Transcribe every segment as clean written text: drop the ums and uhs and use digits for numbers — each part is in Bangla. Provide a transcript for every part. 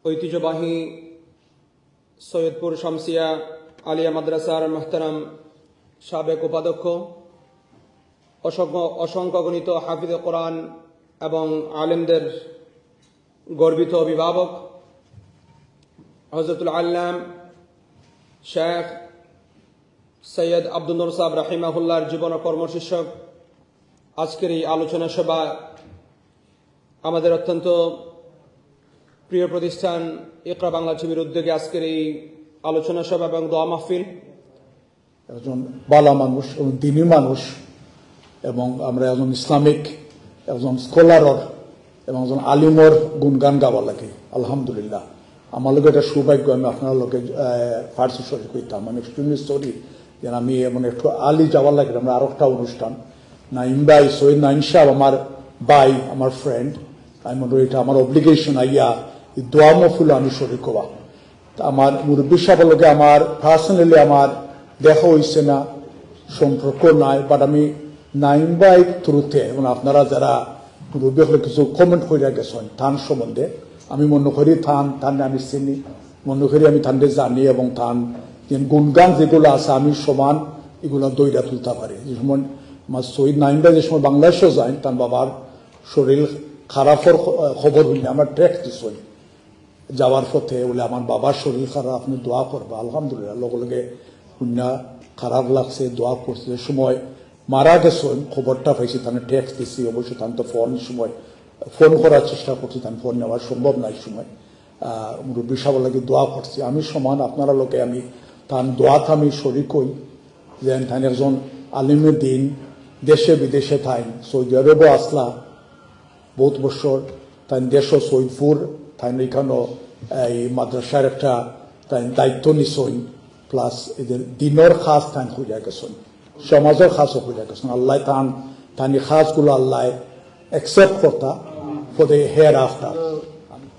ঐতিহ্যবাহী সৈয়দপুর শামসিয়া আলিয়া মাদ্রাসার মোহতারাম সাবেক উপাধ্যক্ষ, অসংখ্য গণিত হাফিজে কোরআন এবং আলেমদের গর্বিত অভিভাবক হযরতুল আল্লাম শেখ সৈয়দ আব্দুল নূর সাহেব রাহিমাহুল্লাহর জীবন ও কর্মশীর্ষক আজকের এই আলোচনা সভা আমাদের অত্যন্ত প্রিয় প্রতিষ্ঠান ইকরা বাংলা টিভির উদ্যোগে আজকের এই আলোচনা সভা এবং দোয়া মাহফিল। একজন বালা মানুষ এবং দিনী মানুষ এবং আমরা একজন ইসলামিক একজন স্কলারর এবং একজন আলিমর গুণগান গাওয়া লাগে। আলহামদুলিল্লাহ, আমার লোক এটা সৌভাগ্য, আমি আপনার লোকে ফার্সি শরীফ করতাম। আমি এক্সট্রিমলি সরি যে আমি এমন একটু আলি যাওয়ার লাগে। আমরা আরো একটা অনুষ্ঠান নাইম ভাই সৈয়দ নাইম সাহেব আমার ভাই, আমার ফ্রেন্ড, আমি মনে করি এটা আমার অব্লিগেশন আইয়া এই দোয়া মহফিল আমি শরীক হওয়া। আমার মুরব্বী সাহেবের লোকে আমার পার্সোনালি আমার দেখা হয়েছে না, সম্পর্ক নাই, বাট আমি নাইম ভাই থ্রুতে এবং আপনারা যারা মুরব্বী হলে কিছু কমেন্ট করে গেছেন থান সম্বন্ধে, আমি মনে করি থানে আমি চিনি, মনে করি আমি থানকে জানি এবং থান গুণগান যেগুলো আছে আমি সমান এগুলো দইরা তুলতে পারি। যে সময় আমার শহীদ নাইম ভাই যে সময় বাংলাদেশও যায়, তার বাবার শরীর খারাপের খবর হইলে আমার ট্রেক্ট দিচ্ছি যাওয়ার পথে বলে আমার বাবার শরীর খারাপ, আপনি দোয়া করবা। আলহামদুলিল্লাহ, লগে লগে শুনিয়া খারাপ লাগছে, দোয়া করছে। সময় মারা গেছেন খবরটা পাইছি, তাহলে ট্যাক্স দিচ্ছি। অবশ্যই তান তো সময় ফোন করার চেষ্টা করছি, তান ফোন নেওয়া সম্ভব নাই। সময় মুরব্বী সাহেব লাগে দোয়া করছি। আমি সমান আপনারা লোকে আমি তান দোয়াত আমি শরীক হই যে তান একজন আলিমের দিন দেশে বিদেশে থাইন, সৌদি আরবও আসলা বহুত বছর, তাই দেশ সৈয়দপুর তাই এখানেও এই মাদ্রাসার একটা তাই দায়িত্ব নিছই, প্লাস এদের দিনের খাস তাই খুঁজে গেছেন, সমাজের খাসও খুঁজে গেছেন। আল্লাহ তানি খাসগুলো আল্লাহ एक्सेप्ट करता फॉर द हेयर आफ्टर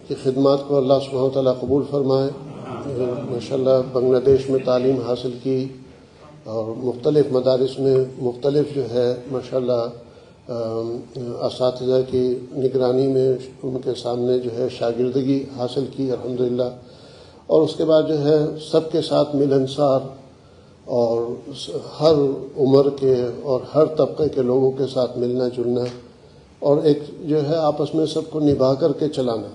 की खिदमत को अल्लाह सुब्हानहू व तआला कबूल फरमाए। माशाल्लाह बांग्लादेश में तालीम हासिल की और मुख्तलिफ मदारिस में मुख्तलिफ जो है माशाल्लाह असातिज़ा की निगरानी में उनके सामने जो है शागिर्दगी हासिल की अल्हम्दुलिल्लाह। और उसके बाद जो है सबके साथ मिलनसार और हर उम्र के और हर तबके के लोगों के साथ मिलना जुलना और एक जो है आपस में सबको निभा करके चलाना,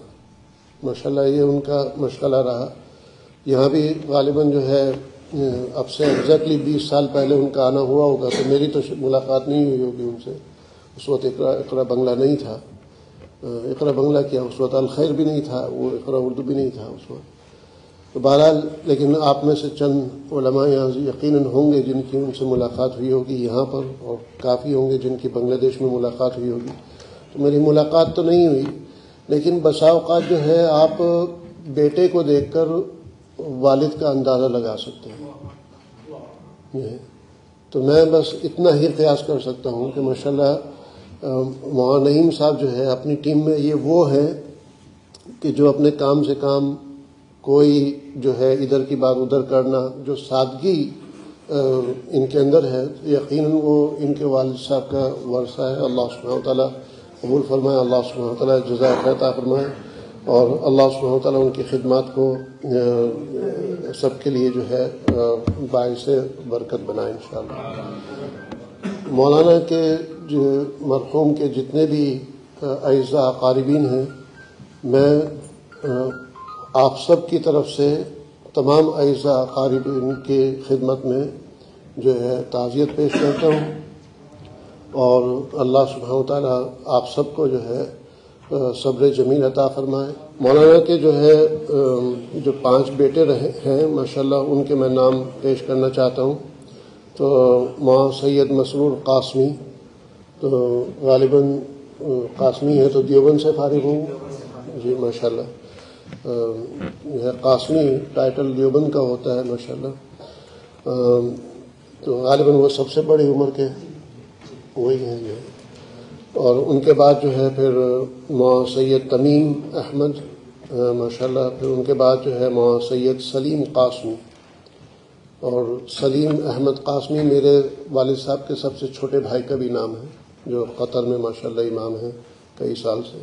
माशाल्लाह ये उनका मशगला रहा। यहाँ भी गालिबन जो है अब से एग्जैक्टली 20 साल पहले उनका आना हुआ होगा, तो मेरी तो मुलाकात नहीं हुई होगी उनसे। उस वक्त इकरा बंगला नहीं था, इकरा बंगला क्या उस वक्त अल खैर भी नहीं था, वो इकरा उर्दू भी नहीं था उस वक्त। तो बहरहाल लेकिन आप में से चंद उलमा यहाँ यकीनन होंगे जिनकी उनसे मुलाकात हुई होगी यहाँ पर, और काफ़ी होंगे जिनकी बांग्लादेश में मुलाकात हुई होगी। तो मेरी मुलाकात तो नहीं हुई, लेकिन बसा औक़ात जो है आप बेटे को देखकर वालिद का अंदाज़ा लगा सकते हैं। तो मैं बस इतना ही क़यास कर सकता हूँ कि माशाल्लाह मौलाना नईम साहब जो है अपनी टीम में ये वो हैं कि जो अपने काम से काम, कोई जो है इधर की बात उधर करना, जो सादगी इनके अंदर है, यकीनन वो इनके वालिद साहब का वर्षा है। अल्लाह सुब्हानहू व तआला कबूल फरमाए, अल्लाह सुब्हानहू व तआला जज़ा खैर अता फरमाए, और अल्लाह सुब्हानहू व तआला उनकी खिदमत को सबके लिए जो है बाइस बरकत बनाए इंशाअल्लाह। मौलाना के जो मरहूम के जितने भी अज़ा अक़ारिबीन हैं, मैं आप सब की तरफ से तमाम अज़ा अक़ारिबीन की खिदमत में जो है ताज़ियत पेश करता हूँ, और अल्लाह सुब्हानहू व तआला आप सबको जो है सब्र जमील अता फरमाए। मौलाना के जो है जो 5 बेटे रहे हैं माशाल्लाह, उनके मैं नाम पेश करना चाहता हूँ। तो मौलाना सैयद मसरूर कासमी, तो गालिबन कासमी है तो देवबंद से फारिग हूँ जी माशाल्लाह। यह कासमी टाइटल देवबंद का होता है माशाल्लाह। तो गालिबन वो सबसे बड़ी उम्र के वही हैं जो, और उनके बाद जो है फिर मौलाना सैयद तमीम अहमद माशाल्लाह, फिर उनके बाद जो है मौलाना सैयद सलीम कासमी। और सलीम अहमद कासमी मेरे वालिद साहब के सबसे छोटे भाई का भी नाम है, जो कतर में माशाल्लाह इमाम हैं कई साल से।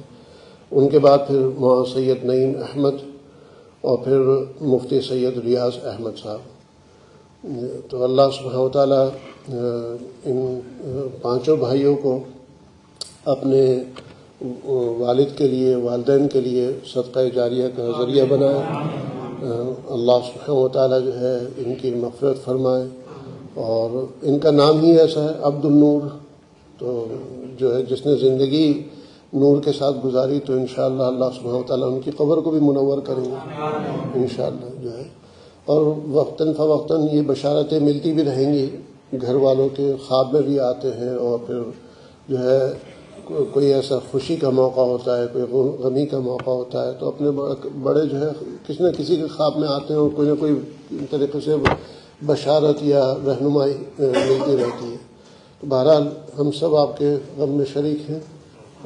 उनके बाद फिर मौलाना सैयद नईम अहमद, और फिर मुफ्ती सैयद रियाज अहमद साहब। तो अल्लाह सुब्हानहू व तआला इन पांचों भाइयों को अपने वालिद के लिए, वालिदैन के लिए सदका जारिया का ज़रिया बनाए। अल्लाह सुब्हानहू व तआला जो है इनकी मग़फ़िरत फरमाए। और इनका नाम ही ऐसा है अब्दुल नूर, तो जो है जिसने ज़िंदगी नूर के साथ गुजारी, तो इंशाअल्लाह अल्लाह सुब्हानहू व तआला उनकी कब्र को भी मुनव्वर करेंगे इंशाअल्लाह जो है। और वक्तन फ़वक्तन ये बशारतें मिलती भी रहेंगी, घर वालों के ख्वाब में भी आते हैं। और फिर जो है कोई ऐसा खुशी का मौका होता है, कोई गमी का मौका होता है, तो अपने बड़े जो है किसी न किसी के ख्वाब में आते हैं और कोई ना कोई तरीके से बशारत या रहनुमाई मिलती रहती है। तो बहरहाल हम सब आपके गम में शरीक हैं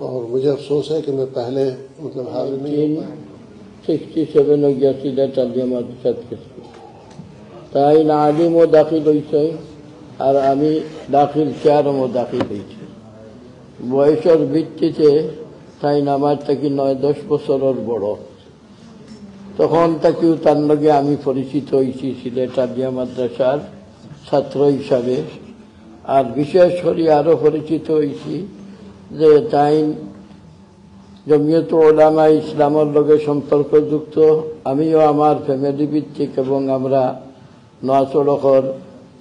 और मुझे अफसोस है कि मैं पहले मतलब हाजिर नहीं हुआ। 67 हो गया सीधा तालिया मादरसात के তাই আলিমও দাখিল হয়েছে আর আমি দাখিল চেয়ারও দাখিল হয়েছি। বয়সের ভিত্তিতে তাই আমার থেকে 9-10 বছরের বড়। তখন থেকেও তার লগে আমি পরিচিত হয়েছি সিলেট আলিয়া মাদ্রাসার ছাত্র হিসাবে। আর বিশেষ করে আরও পরিচিত হয়েছি যে তাই জমিয়ত উলামা ইসলামের লগে সম্পর্কযুক্ত। আমিও আমার ফ্যামিলি ভিত্তিক এবং আমরা নোয়াসড়কর,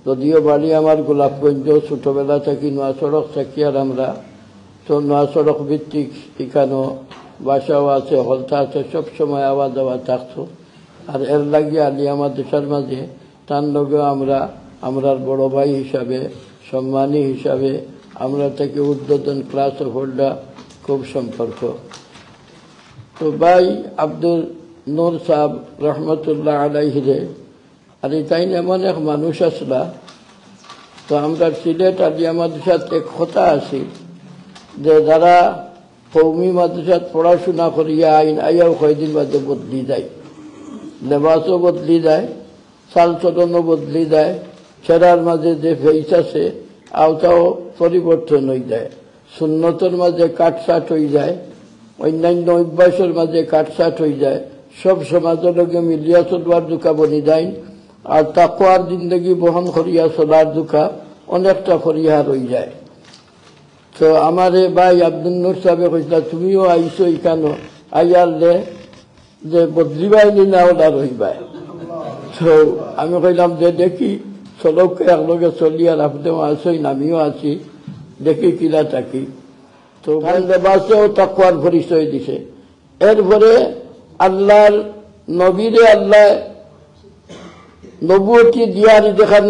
যদিও বাড়ি আমার গোলাপগঞ্জ, ছোটবেলা থাকি নোয়াসড়ক থাকি। আর আমরা তো নোয়াসড়ক ভিত্তিক এখানেও বাসাও আছে, হলতা আছে, সবসময় আওয়া যাওয়া থাকতো। আর এর লাগিয়ে আলিয়া মাদ্রাসার মাঝে তার লগেও আমরার বড় ভাই হিসাবে, সম্মানী হিসাবে আমরা থেকে উদ্বোধন ক্লাস হোল্ডার খুব সম্পর্ক। তো ভাই আব্দুল নূর সাহেব রহমতুল্লাহ আলাইহিরে আর তাই এমন এক মানুষ আসলা। তো আমরা সিলেট আলিয়া মাদ্রাসাত এক কথা আছি যে যারা কৌমি মাদ্রাসাত পড়াশোনা করিয়া আইয়াও কয়দিন বাদে বদলি যায়, লেবাসও বদলি যায়, চাল চলনও বদলি যায়, ছেড়ার মাঝে যে ফেস আছে আওতাও পরিবর্তন হয়ে যায়, সুন্নতর মাঝে কাটছাট হয়ে যায়, অন্যান্য অভ্যাসের মাঝে কাটছাট হয়ে যায়, সব সমাজের লগে মিলিয়া চলবার দুঃখা বনি যায়। আর তাকওয়ার জিন্দগি বহন করিয়া চলার দুঃখা অনেকটা করিয়া রয়ে যায়। তো আমার ভাই আব্দুল নূর সাহেব কইলা তুমিও আইসো এখানো, আইয়ারলে যে বদলি বাইনি না ওটা রইবাই। তো আমি কইলাম যে দেখি চলকে একলগে চলি, আর আপনিও আসই আমিও আছি, দেখি কিলা থাকি। তো লেবাসেও তাকওয়ার পরিচয় দিছে। এরপরে আল্লাহর নবীরে আল্লাহ নবুয়তি দিয়ারি দেখান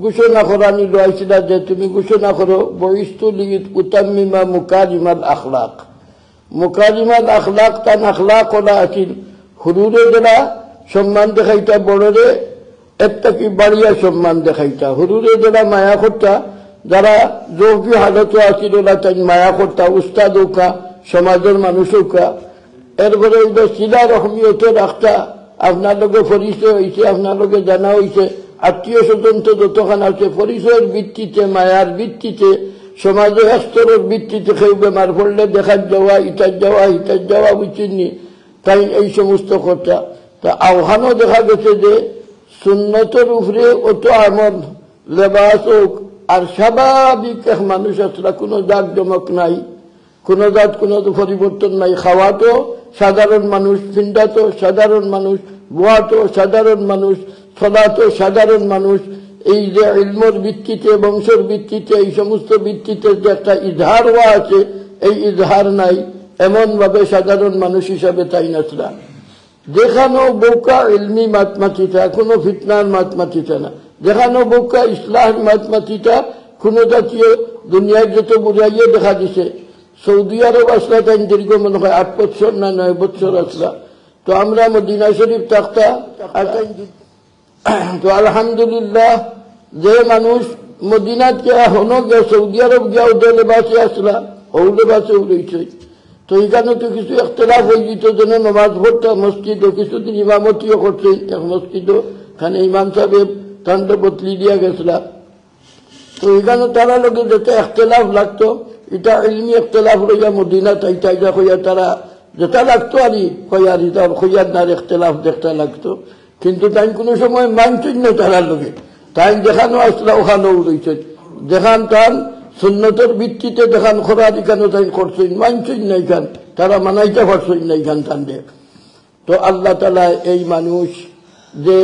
ঘোষণা করানি লইছিল যে তুমি ঘোষণা করো বইস্তুলিত উতাম্মিমা মুকারিমাল আখলাক। মুকারিমাল আখলাক তান আখলাক করা আছিল হুরুরে যারা সম্মান দেখাইতা, বড়রে একটা কি বাড়িয়া সম্মান দেখাইতা, হুরুরে যারা মায়া করতা, যারা যোগী হালত আছিল ওরা তাই মায়া করতা, উস্তাদ হোকা, সমাজের মানুষ হোকা। এরপরে সিলা রহমিয়ত রাখতা, আপনার লোকে পরিচয় হয়েছে, আপনার লোকে জানা হয়েছে, আত্মীয় স্বজন তো যতখান আছে পরিচয়ের ভিত্তিতে, মায়ার ভিত্তিতে, সমাজে স্তরের ভিত্তিতে কেউ বেমার পড়লে দেখার যাওয়া, ইটার যাওয়া, হিটার যাওয়া বুঝিনি, তাই এই সমস্ত কথা। তা আহ্বানও দেখা গেছে যে সুন্নতের উপরে অত আমল লেবাস হোক, আর স্বাভাবিক এক মানুষ আসলে কোনো জাক জমক নাই, কোনো জাত কোনো পরিবর্তন নাই। খাওয়া তো সাধারণ মানুষ, চিন্তা তো সাধারণ মানুষ, বোয়া তো সাধারণ মানুষ, চলা তো সাধারণ মানুষ। এই যে ইলমের ভিত্তিতে, বংশের ভিত্তিতে, এই সমস্ত ভিত্তিতে যে একটা ইজহার হওয়া আছে, এই ইজহার নাই। এমন ভাবে সাধারণ মানুষ হিসাবে তাই নাচরা যেখানো বৌকা ইলমি মাতমাতিটা, কোনো ফিতনার মাতমাতিটা না, যেখানো বৌকা ইসলাম মাতমাতিটা কোনো জাতীয় দুনিয়ায় যত বুঝাইয়ে দেখা দিছে। সৌদি আরব আসলা তাই দীর্ঘ মনে হয় 8 বছর না 9 বছর আসলা। তো আমরা মদিনা শরীফ থাকতা। তো আলহামদুলিল্লাহ যে মানুষ মদিনাতে হনো গিয়া সৌদি আরব গিয়া ওদের লেবাসে আসলা, ও লেবাসে রয়েছে। তো এখানে তো কিছু একতলাফ হয়ে যেত, যেন নমাজ পড়তা মসজিদ, কিছুদিন ইমামতিও করছে এক মসজিদও, খানে ইমাম সাহেব তান্ড বদলি দিয়া গেছিলা। তো এখানে তারা লোকে যেতে একতলাফ লাগতো, এটা ইলমি একতলাফ রইয়া মদিনা তাইতা হইয়া তারা যেটা লাগতো আর খৈয়ার ইখতলাফ দেখতে লাগতো, কিন্তু তাই কোনো সময় মানছেন না তারার লোকে। তাই দেখানো আসলে ওখানেও রয়েছে, দেখান তার সুন্নতের ভিত্তিতে দেখান খোরাদি কেন তাই করছেন, মানছেন না এখান, তারা মানাইতে পারছেন না এখান তান দেখ। তো আল্লাহ তাআলা এই মানুষ যে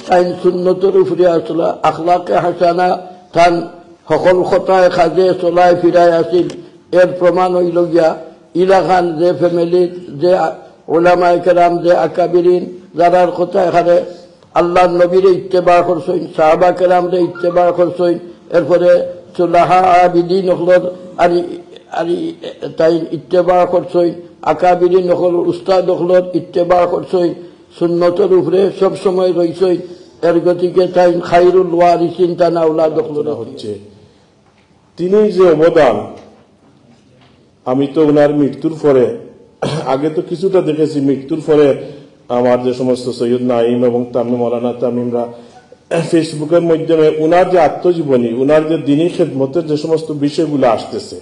তাই সুন্নতের উপরে আসলে আখলাকে হাসানা তান সকল কথায় কাজে চলায় ফিরায় আসিল, এর প্রমাণ হইল গিয়া ইলাকান যে ফ্যামিলির যে ওলামায়ে কেরাম যে আকাবিরিন যারার কথা এখানে আল্লাহ নবীরে ইত্তেবা করছেন, সাহাবা কেরামরে ইত্তেবা করছেন, এরপরে সুলাহা আবিদিন হলর আরি তাই ইত্তেবা করছেন, আকাবিরিন হল উস্তাদ হলর ইত্তেবা করছেন, সুন্নতের উপরে সব সময় রয়েছেন। এর গতিকে তাই খাইরুল ওয়ারিসিন তানা আওলাদ হচ্ছে। তিনি যে অবদান, আমি তো ওনার মৃত্যুর পরে, আগে তো কিছুটা দেখেছি, মৃত্যুর পরে আমার যে সমস্ত সৈয়দ নাইম এবং তামিম মৌলানা তামিমরা ফেসবুকের মাধ্যমে উনার যে আত্মজীবনী, উনার যে দিনী খেদমতের যে সমস্ত বিষয়গুলো আসতেছে,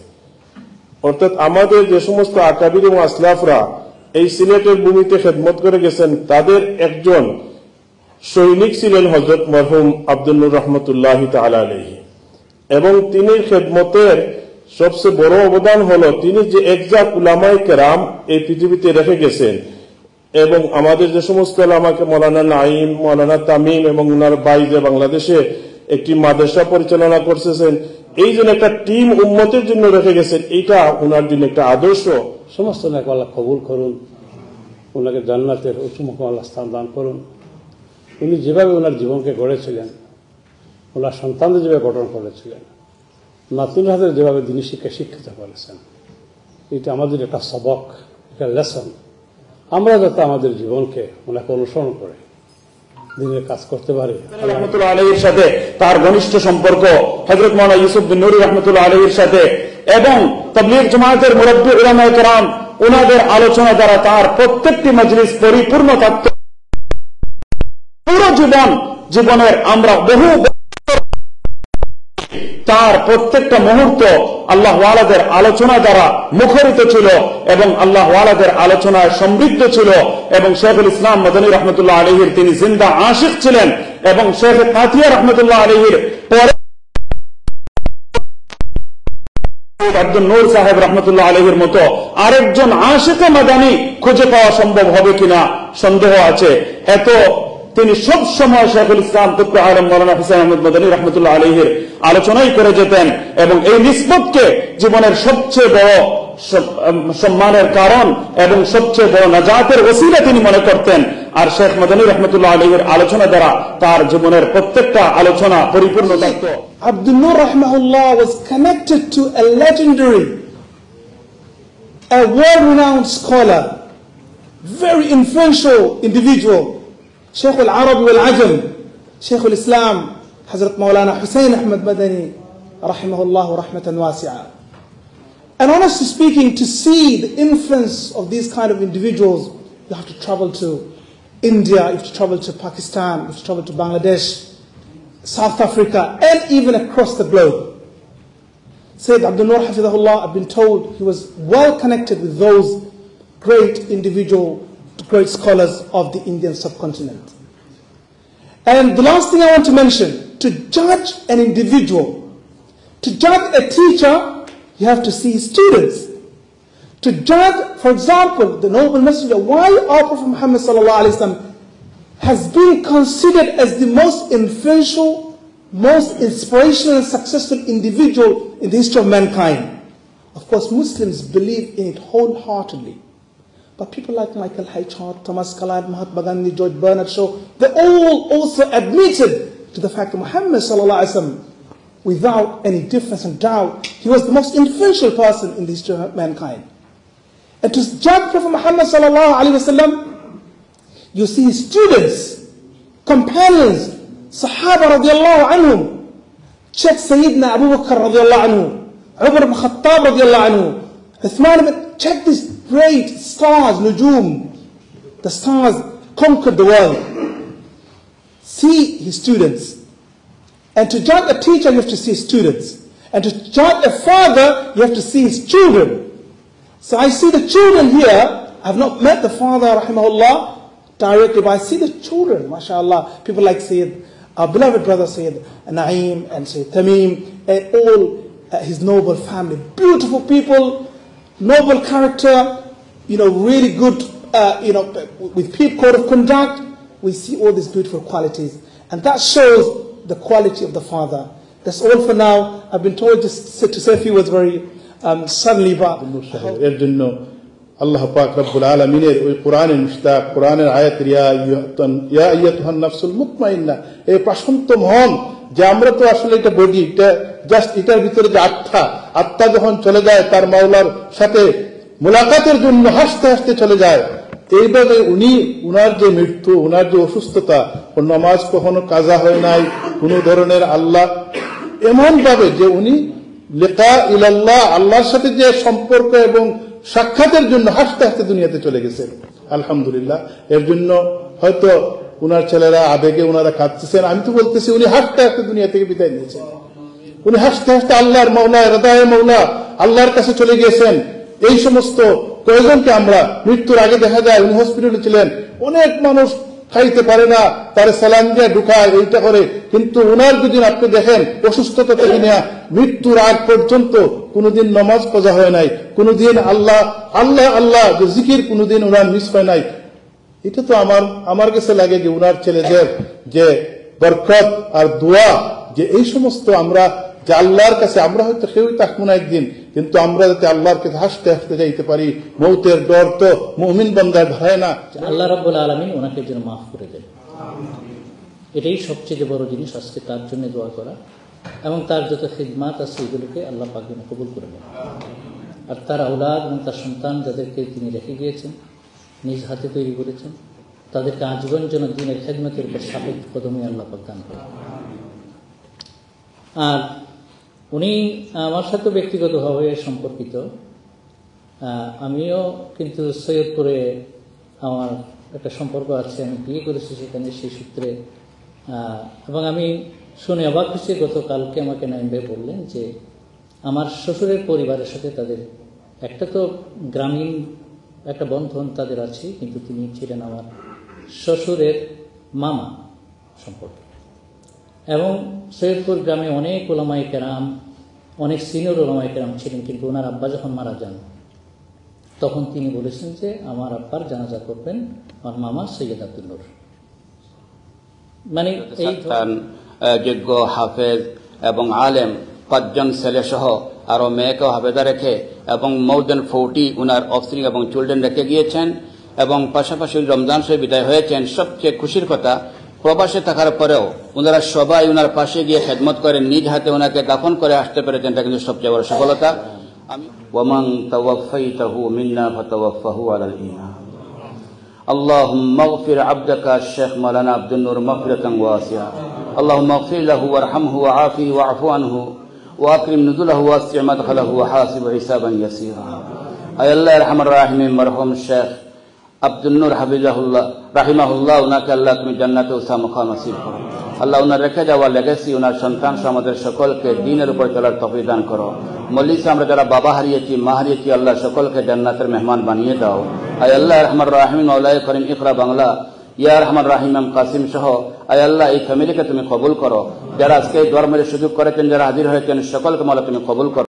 অর্থাৎ আমাদের যে সমস্ত আকাবির এবং আসলাফরা এই সিলেটের ভূমিতে খেদমত করে গেছেন, তাদের একজন সৈনিক ছিলেন হযরত মরহুম আব্দুল নূর রহমতুল্লাহ তাআলা আলাইহি। এবং তিনি খেদমতের সবচেয়ে বড় অবদান হলো তিনি যে একজাত উলামায়ে কেরাম এই পৃথিবীতে রেখে গেছেন, এবং আমাদের যে সমস্ত উলামাকে মৌলানা নাইম, মৌলানা তামিম এবং উনার ভাই যে বাংলাদেশে একটি মাদ্রাসা পরিচালনা করতেছেন, এই জন্য একটা টিম উম্মতের জন্য রেখে গেছেন, এইটা উনার জন্য একটা আদর্শ। সমস্ত নেক আল্লাহ কবুল করুন, ওনাকে জান্নাতের উঁচু মুখ আল্লাহ স্থান দান করুন। উনি যেভাবে ওনার জীবনকে গড়েছিলেন, ওনার সন্তানদের যেভাবে গঠন করেছিলেন, নাতুনদের যেভাবে দিনী শিক্ষা শিক্ষিত করেছেন, এটা আমাদের একটা সবক, একটা লেসন। আমরা যাতে আমাদের জীবনকে ওনাকে অনুসরণ করে দিনের কাজ করতে পারি। রহমতুল্লাহ আলাইহির সাথে তার ঘনিষ্ঠ সম্পর্ক হযরত মাওলানা ইউসুফ বিন নুরি রহমতুল্লাহ আলাইহির সাথে এবং তাবলীগ জামায়াতের মুরব্বী উলামায়ে কেরাম, ওনাদের আলোচনা দ্বারা তার প্রত্যেকটি মজলিস পরিপূর্ণ থাকত। পুরো জীবনের আমরা বহু তার প্রত্যেকটা মুহূর্ত আল্লাহ ওয়ালাদের আলোচনা দ্বারা মুখরিত ছিল এবং আল্লাহ ওয়ালাদের আলোচনায় সমৃদ্ধ ছিল। এবং শেখুল ইসলাম মদনী রহমতুল্লাহ আলাইহির তিনি জিন্দা আশিক ছিলেন, এবং শেখ কাতিয়া রহমতুল্লাহ আলাইহির পরে আব্দুল নূর সাহেব রহমতুল্লাহ আলাইহির মতো আরেকজন আশিক মাদানী খুঁজে পাওয়া সম্ভব হবে কিনা সন্দেহ আছে। এত তিনি সব সময় শেখুল ইসলাম কুতুব আলম মাওলানা হুসাইন আহমদ মদনী রহমতুল্লাহ আলাইহির আলোচনাই করে যেতেন, এবং এই নিসবতকে জীবনের সবচেয়ে বড় সম্মানের কারণ এবং সবচেয়ে বড় নাজাতের ওসিলা তিনি মনে করতেন। আর শেখ মদনী রহমতুল্লাহ আলাইহির আলোচনা দ্বারা তার জীবনের প্রত্যেকটা আলোচনা পরিপূর্ণ থাকত। Abdul Nur rahimahullah was connected to a legendary, a world-renowned scholar, very influential individual, Shaykh al-Arab wal-Ajam, Shaykh al-Islam, Hazrat Maulana Hussain Ahmad Madani, rahimahullah rahmatan wasi'a. And honestly speaking, to see the influence of these kind of individuals, you have to travel to India, you have to travel to Pakistan, you have to travel to Bangladesh, South Africa, and even across the globe. Sayyid Abdul Nur Hafidhahullah, I've been told he was well connected with those great individual, great scholars of the Indian subcontinent. And the last thing I want to mention, to judge an individual, to judge a teacher, you have to see his students. To judge, for example, the noble messenger, why our Prophet Muhammad sallallahu alaihi wasallam has been considered as the most influential, most inspirational and successful individual in the history of mankind. Of course, Muslims believe in it wholeheartedly. But people like Michael H. Hart, Thomas Kalad, Mahatma Gandhi, George Bernard Shaw, they all also admitted to the fact that Muhammad sallallahu alaihi wasallam, without any difference and doubt, he was the most influential person in the history of mankind. And to judge Prophet Muhammad sallallahu alaihi wasallam, you see his students, companions, Sahaba radiallahu anhum. Check Sayyidina Abu Bakr radiallahu anhu, Umar ibn Khattab radiallahu anhu, Uthman ibn, check these great stars, Nujum. The stars conquered the world. See his students. And to judge a teacher, you have to see his students. And to judge a father, you have to see his children. So I see the children here I have not met the father, rahimahullah, directly, but I see the children, mashallah. People like Sayyid, our beloved brother Sayyid Naeem and Sayyid Tamim, and all his noble family. Beautiful people, noble character, really good, with peak code of conduct. We see all these beautiful qualities. And that shows the quality of the father. That's all for now. I've been told just to say a few words very suddenly, but এর জন্য আল্লাহ পাক রব্বুল আলামিনের ওই কোরআনের মুশতাক, কোরআনের আয়াত ইয়া আইয়াতুহান নাফসুল মুতমাইন্না, এই প্রশান্ত মন, যে আমরা তো আসলে এটা বডি, এটা জাস্ট এটার ভিতরে যে আত্মা যখন চলে যায় তার মাওলার সাথে মুলাকাতের জন্য হাসতে হাসতে চলে যায়, এইভাবে উনার যে মৃত্যু, উনার যে অসুস্থতা, ওর নামাজ কখনো কাজা হয় নাই, কোন ধরনের আল্লাহ এমন ভাবে যে উনি লিকা ইলাল্লাহ, আল্লাহর সাথে যে সম্পর্ক এবং সাক্ষাতের জন্য হাসতে হাসতে দুনিয়াতে চলে গেছেন। আলহামদুলিল্লাহ। এর জন্য হয়তো উনার ছেলেরা আবেগে উনারা কাঁদতেছেন, আমি তো বলতেছি উনি হাসতে হাসতে দুনিয়া থেকে বিদায় নিয়েছেন। উনি হাসতে হাসতে আল্লাহর মৌলা, হৃদয়ের মৌলা আল্লাহর কাছে চলে গিয়েছেন। এই সমস্ত কয়েকজনকে আমরা মৃত্যুর আগে দেখা যায় উনি হসপিটালে ছিলেন, অনেক মানুষ খাইতে পারে না, তার স্যালাইন দিয়ে ঢুকায়, এইটা করে, কিন্তু উনার যদি আপনি দেখেন অসুস্থতা থেকে নেওয়া মৃত্যুর আগ পর্যন্ত কোনোদিন নামাজ কাজা হয় নাই, কোনোদিন আল্লাহ আল্লাহ আল্লাহ যে জিকির কোনোদিন উনার মিস হয় নাই। এটা তো আমার কাছে লাগে যে উনার ছেলেদের যে বরকত আর দোয়া, যে এই সমস্ত আমরা যে আল্লাহর কাছে আমরা হয়তো কেউই থাকবো না একদিন, কিন্তু আমরা যাতে আল্লাহর কাছে হাসতে হাসতে যাইতে পারি। মৌতের ডর তো মুমিন বান্দার ধরায় না। আল্লাহ রাব্বুল আলামিন ওনাকে যেন মাফ করে দেন, এটাই সবচেয়ে বড় জিনিস। আজকে তার জন্য দোয়া করা এবং তার যত খিদমাত আছে এগুলোকে আল্লাহ পাক যেন কবুল করে নেন। আর তার আওলাদ এবং তার সন্তান যাদেরকে তিনি রেখে গিয়েছেন, নিজ হাতে তৈরি করেছেন, তাদেরকে আজীবন যেন দিনের খেদমতের উপর সাপেক্ষ কদমে আল্লাহ পাক দান করেন। আর উনি আমার সাথে ব্যক্তিগতভাবে সম্পর্কিত। আমিও কিন্তু সৈয়দপুরে আমার একটা সম্পর্ক আছে, আমি বিয়ে করেছি সেখানে, সেই সূত্রে। এবং আমি শুনে অবাক হয়েছি, গতকালকে আমাকে নাইম ভাই বললেন যে আমার শ্বশুরের পরিবারের সাথে তাদের একটা তো গ্রামীণ একটা বন্ধন তাদের আছে, কিন্তু তিনি ছিলেন আমার শ্বশুরের মামা সম্পর্কে। এবং সৈয়দপুর গ্রামে অনেক ওলামায়ে কেরাম, অনেক সিনিয়র ওলামায়ে কেরাম ছিলেন, কিন্তু ওনার আব্বা যখন মারা যান তখন তিনি বলেছেন যে আমার আব্বার জানাজা করবেন আমার মামা সৈয়দ আব্দুল নূর। মানে এই যোগ্য হাফেজ এবং আলেম 5 জন ছেলে সহ আরো মেয়েকেও হাফেজা রেখে এবং মোর দেন 40 উনার অফস্প্রিং এবং চিলড্রেন রেখে গিয়েছেন, এবং পাশাপাশি রমজান শরীফ বিদায় হয়েছেন। সবচেয়ে খুশির কথা, প্রবাসে থাকার পরেও ওনারা সবাই ওনার পাশে গিয়ে খেদমত করে নিজ হাতে ওনাকে দাফন করে আসতে পেরেছেন, এটা কিন্তু সবচেয়ে বড় সফলতা। ওয়ামান তাওয়াফাইতাহু মিন্না ফাতাওয়াফাহু আলাল ঈমান। اللهم اغفر عبدك الشيخ مولانا عبد النور مغفرة واسعة. اللهم اغفر له وارحمه وعافه واعف عنه واكرم نزله واسع مدخله وحاسب حسابا يسيرا. اي الله ارحم الراحمين مرحوم الشيخ আব্দুল নূর হাফিজাহুল্লাহ রাহিমাহুল্লাহ, ওনাকে আল্লাহ তুমি জান্নাতে উসা মুকাম নসিব করো। আল্লাহ ওনার রেখে যাওয়া লেগেসি, ওনার সন্তান আমাদের সকলকে দ্বীনের উপর চলার তৌফিক দান করো। মল্লিক আমরা যারা বাবা হারিয়েছি, মা হারিয়েছি, আল্লাহ সকলকে জান্নাতের মেহমান বানিয়ে দাও। আয় আল্লাহ রহমান রাহিম মাওলায়ে করিম ইকরা বাংলা ইয়া রহমান রাহিম কাসিম সহ আয় আল্লাহ এই ফ্যামিলিকে তুমি কবুল করো। যারা আজকে এই ধর্মের সুযোগ করেছেন, যারা হাজির হয়েছেন, সকলকে মাওলা তুমি কবুল করো।